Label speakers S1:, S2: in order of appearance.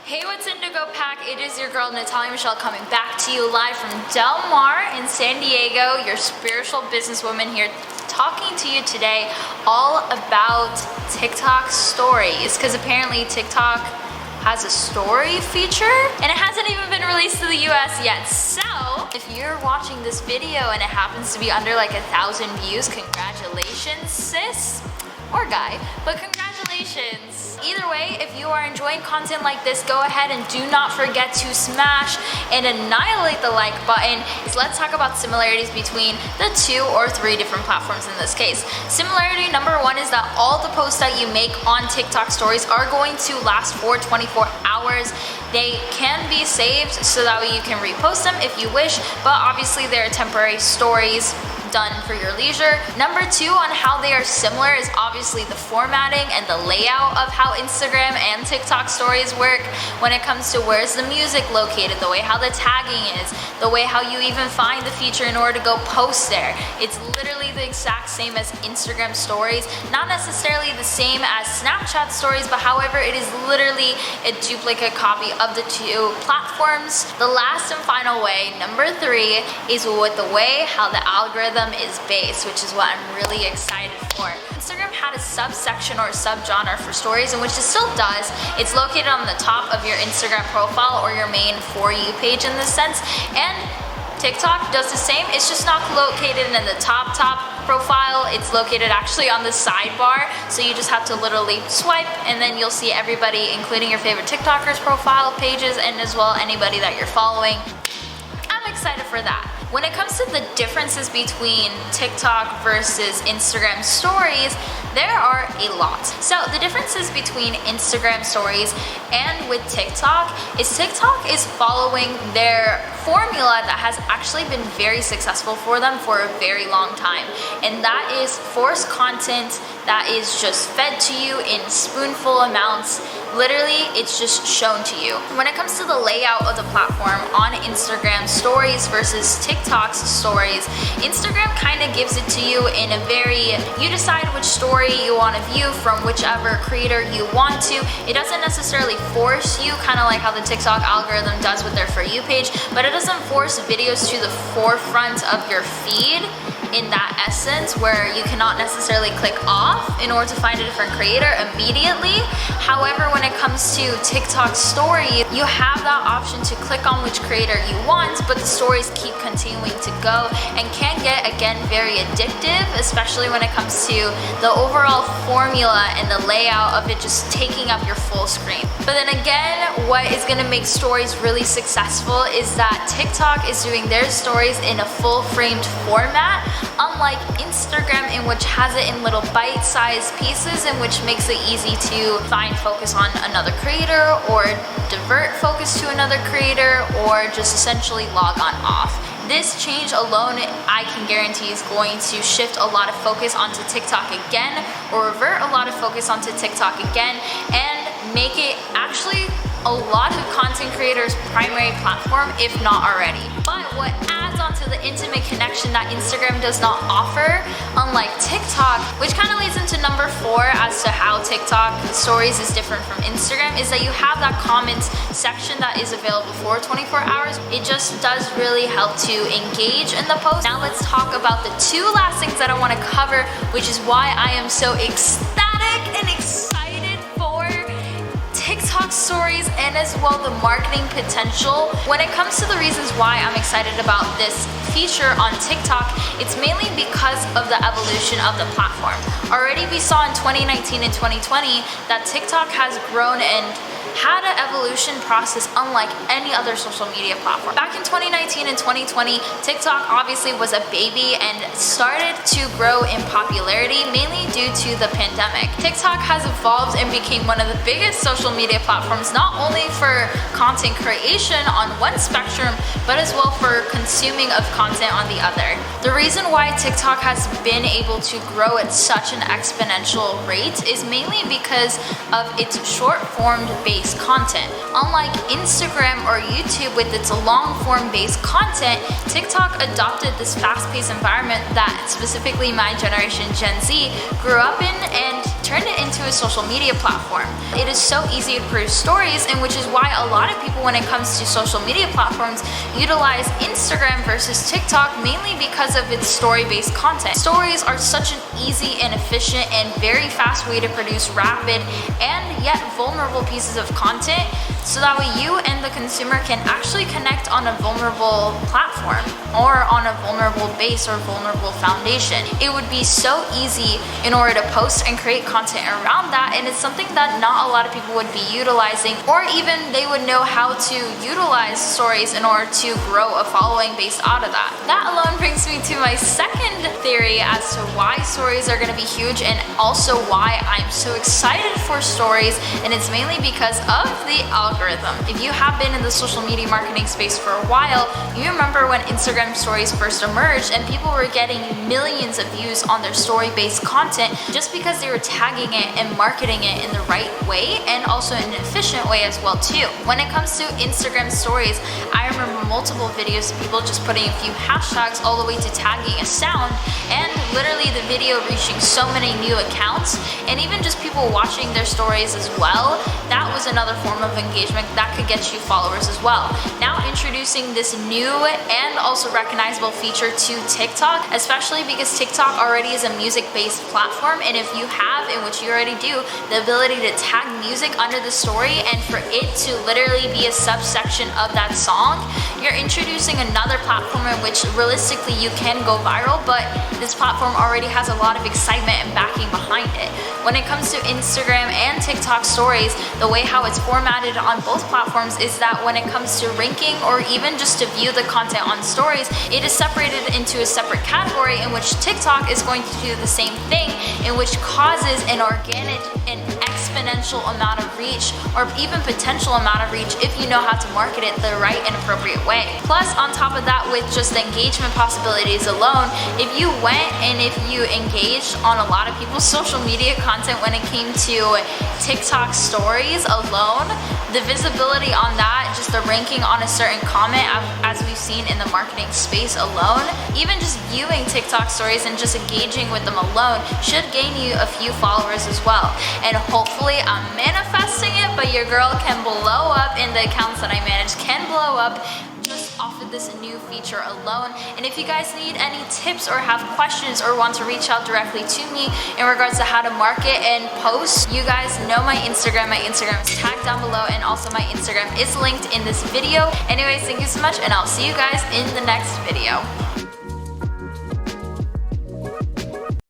S1: Hey, what's Indigo Pack? It is your girl Natalya Michelle coming back to you live from Del Mar in San Diego, your spiritual businesswoman here talking to you today all about TikTok stories, because apparently TikTok has a story feature and it hasn't even been released to the US yet. So if you're watching this video and it happens to be under like 1,000 views, congratulations sis or guy, but congratulations. Either way, if you are enjoying content like this, go ahead and do not forget to smash and annihilate the like button. Let's talk about similarities between the 2 or 3 different platforms in this case. Similarity number 1 is that all the posts that you make on TikTok stories are going to last for 24 hours. They can be saved so that way you can repost them if you wish, but obviously they're temporary stories done for your leisure. Number 2 on how they are similar is obviously the formatting and the layout of how Instagram and TikTok stories work when it comes to where's the music located, the way how the tagging is, the way how you even find the feature in order to go post there. It's literally the exact same as Instagram stories, not necessarily the same as Snapchat stories, but however it is literally a duplicate copy of the 2 platforms. The last and final way, number 3, is with the way how the algorithm is based, which is what I'm really excited for. Instagram had a subsection or subgenre for stories, in which it still does. It's located on the top of your Instagram profile or your main For You page in this sense, and TikTok does the same. It's just not located in the top profile. It's located actually on the sidebar, so you just have to literally swipe and then you'll see everybody, including your favorite TikTokers profile pages and as well anybody that you're following. I'm excited for that. When it comes to the differences between TikTok versus Instagram stories, there are a lot. So the differences between Instagram stories and with TikTok is following their formula that has actually been very successful for them for a very long time, and that is forced content that is just fed to you in spoonful amounts. Literally, it's just shown to you. When it comes to the layout of the platform on Instagram stories versus TikTok's stories, Instagram kind of gives it to you in a very, you decide which story you want to view from whichever creator you want to. It doesn't necessarily force you, kind of like how the TikTok algorithm does with their For You page, but it doesn't force videos to the forefront of your feed in that essence, where you cannot necessarily click off in order to find a different creator immediately. However, when it comes to TikTok story, you have that option to click on which creator you want, but the stories keep continuing to go and can get, again, very addictive, especially when it comes to the overall formula and the layout of it just taking up your full screen. But then again, what is going to make stories really successful is that TikTok is doing their stories in a full-framed format, unlike Instagram, in which has it in little bite-sized pieces, in which makes it easy to find focus on another creator or divert focus to another creator or just essentially log on off. This change alone, I can guarantee, is going to shift a lot of focus onto TikTok again, or revert a lot of focus onto TikTok again, and make it actually a lot of content creators' primary platform, if not already. But what adds onto the intimate connection that Instagram does not offer, unlike TikTok, which kind of leads into number 4 as to how TikTok stories is different from Instagram, is that you have that comments section that is available for 24 hours. It just does really help to engage in the post. Now let's talk about the 2 last things that I want to cover, which is why I am so ecstatic and excited for TikTok stories and as well the marketing potential. When it comes to the reasons why I'm excited about this feature on TikTok, it's mainly because of the evolution of the platform. Already we saw in 2019 and 2020 that TikTok has grown and had an evolution process unlike any other social media platform. Back in 2019 and 2020, TikTok obviously was a baby and started to grow in popularity, mainly due to the pandemic. TikTok has evolved and became one of the biggest social media platforms, not only for content creation on one spectrum, but as well for consuming of content on the other. The reason why TikTok has been able to grow at such an exponential rate is mainly because of its short-formed based content. Unlike Instagram or YouTube with its long-form based content, TikTok adopted this fast-paced environment that specifically my generation Gen Z grew up in and turned it into a social media platform. It is so easy to produce stories, and which is why a lot of people, when it comes to social media platforms, utilize Instagram versus TikTok, mainly because of its story-based content. Stories are such an easy and efficient and very fast way to produce rapid and yet vulnerable pieces of content, so that way you and the consumer can actually connect on a vulnerable platform or on a vulnerable base or vulnerable foundation. It would be so easy in order to post and create content around that, and it's something that not a lot of people would be utilizing, or even they would know how to utilize stories in order to grow a following based out of that. That alone brings me to my second theory as to why stories are going to be huge, and also why I'm so excited for stories, and it's mainly because of the algorithm. If you have been in the social media marketing space for a while, you remember when Instagram stories first emerged and people were getting millions of views on their story-based content just because they were tagging it and marketing it in the right way, and also in an efficient way as well too. When it comes to Instagram stories, I remember multiple videos of people just putting a few hashtags all the way to tagging a sound, and literally the video reaching so many new accounts, and even just people watching their stories as well. That was another form of engagement that could get you followers as well. Now introducing this new and also recognizable feature to TikTok, especially because TikTok already is a music-based platform, and if you have, in which you already do, the ability to tag music under the story and for it to literally be a subsection of that song, you're introducing another platform in which realistically you can go viral, but this platform already has a lot of excitement and backing behind it. When it comes to Instagram and TikTok stories, the way how it's formatted on both platforms is that when it comes to ranking or even just to view the content on stories, it is separated into a separate category, in which TikTok is going to do the same thing, in which causes an organic and exponential amount of reach, or even potential amount of reach, if you know how to market it the right and appropriate way. Plus, on top of that, with just the engagement possibilities alone, if you went and if you engaged on a lot of people's social media content when it came to TikTok stories alone, the visibility on that, just the ranking on a certain comment, as we've seen in the marketing space alone, even just viewing TikTok stories and just engaging with them alone should gain you a few followers as well. And hopefully I'm manifesting it, but your girl can blow up, and the accounts that I manage can blow up just off of this new feature alone. And if you guys need any tips or have questions or want to reach out directly to me in regards to how to market and post, you guys know my Instagram. My Instagram is tagged down below, and also my Instagram is linked in this video. Anyways, thank you so much, and I'll see you guys in the next video.